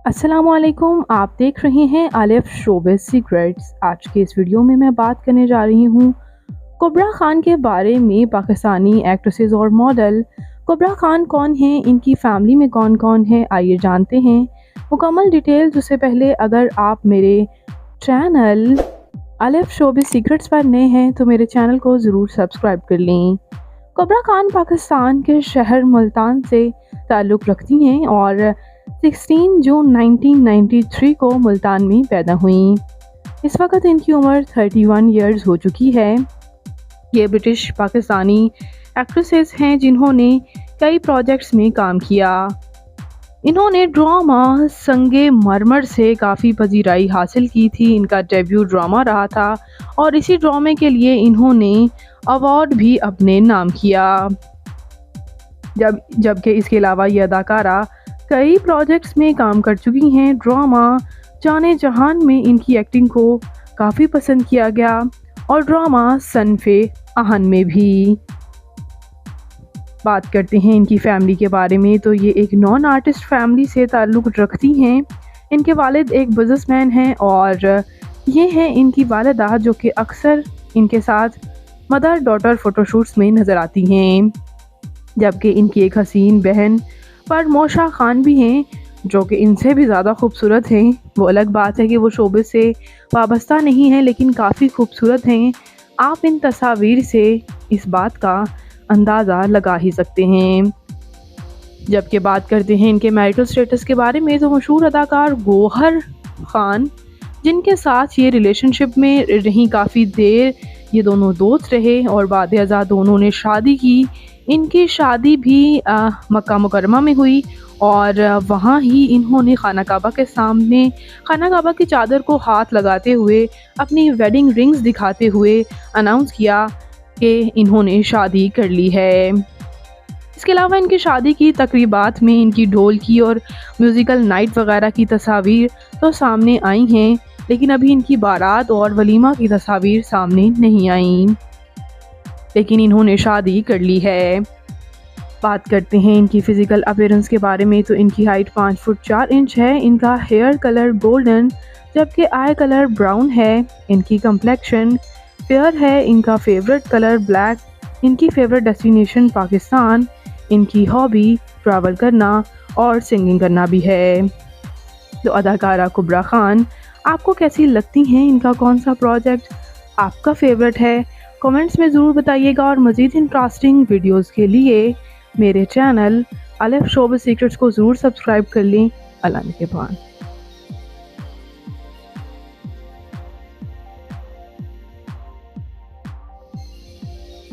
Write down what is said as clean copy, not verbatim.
अस्सलाम वालेकुम, आप देख रहे हैं आलिफ शोबिज़ सीक्रेट्स। आज के इस वीडियो में मैं बात करने जा रही हूँ कुबरा खान के बारे में। पाकिस्तानी एक्ट्रेसेस और मॉडल कुबरा खान कौन हैं, इनकी फैमिली में कौन कौन है, आइए जानते हैं मुकम्मल डिटेल्स। उससे पहले अगर आप मेरे चैनल आलिफ शोबिज़ सीक्रेट्स पर नए हैं तो मेरे चैनल को ज़रूर सब्सक्राइब कर लें। कुबरा खान पाकिस्तान के शहर मुल्तान से ताल्लुक़ रखती हैं और 16 जून 1993 को मुल्तान में पैदा हुईं। इस वक्त इनकी उम्र 31 ईयर्स हो चुकी है। ये ब्रिटिश पाकिस्तानी एक्ट्रेसेस हैं जिन्होंने कई प्रोजेक्ट्स में काम किया। इन्होंने ड्रामा संगे मरमर से काफ़ी पजीराई हासिल की थी। इनका डेब्यू ड्रामा रहा था और इसी ड्रामे के लिए इन्होंने अवार्ड भी अपने नाम किया। जबकि इसके अलावा ये अदाकारा कई प्रोजेक्ट्स में काम कर चुकी हैं। ड्रामा जाने जहान में इनकी एक्टिंग को काफ़ी पसंद किया गया और ड्रामा सनफे आहन में भी। बात करते हैं इनकी फैमिली के बारे में तो ये एक नॉन आर्टिस्ट फैमिली से ताल्लुक़ रखती हैं। इनके वालिद एक बिज़नेसमैन हैं और ये हैं इनकी वालिदा जो कि अक्सर इनके साथ मदर डॉटर फ़ोटोशूट्स में नज़र आती हैं। जबकि इनकी एक हसीन बहन परमोशा खान भी हैं जो कि इनसे भी ज़्यादा खूबसूरत हैं। वो अलग बात है कि वो शोबिज़ से वाबस्ता नहीं हैं लेकिन काफ़ी खूबसूरत हैं। आप इन तस्वीर से इस बात का अंदाज़ा लगा ही सकते हैं। जबकि बात करते हैं इनके मैरिटल स्टेटस के बारे में तो मशहूर अदाकार गौहर खान जिनके साथ ये रिलेशनशिप में रहीं काफ़ी देर, ये दोनों दोस्त रहे और बाद अज़ा दोनों ने शादी की। इनकी शादी भी मक्का मुकरमा में हुई और वहाँ ही इन्होंने खाना काबा के सामने खाना काबा की चादर को हाथ लगाते हुए अपनी वेडिंग रिंग्स दिखाते हुए अनाउंस किया कि इन्होंने शादी कर ली है। इसके अलावा इनकी शादी की तकरीबात में इनकी ढोल की और म्यूज़िकल नाइट वगैरह की तस्वीर तो सामने आई हैं लेकिन अभी इनकी बारात और वलीमा की तस्वीर सामने नहीं आई, लेकिन इन्होंने शादी कर ली है। बात करते हैं इनकी फ़िज़िकल अपीयरेंस के बारे में तो इनकी हाइट 5 फुट 4 इंच है। इनका हेयर कलर गोल्डन जबकि आई कलर ब्राउन है। इनकी कम्प्लेक्शन फेयर है। इनका फेवरेट कलर ब्लैक। इनकी फेवरेट डेस्टिनेशन पाकिस्तान। इनकी हॉबी ट्रैवल करना और सिंगिंग करना भी है। तो अदाकारा कुबरा खान आपको कैसी लगती हैं, इनका कौन सा प्रोजेक्ट आपका फेवरेट है, कमेंट्स में ज़रूर बताइएगा। और मज़ीद इंटरेस्टिंग वीडियोस के लिए मेरे चैनल आलिफ शोबिज़ सीक्रेट्स को ज़रूर सब्सक्राइब कर लें। अल्लाह निगहबान।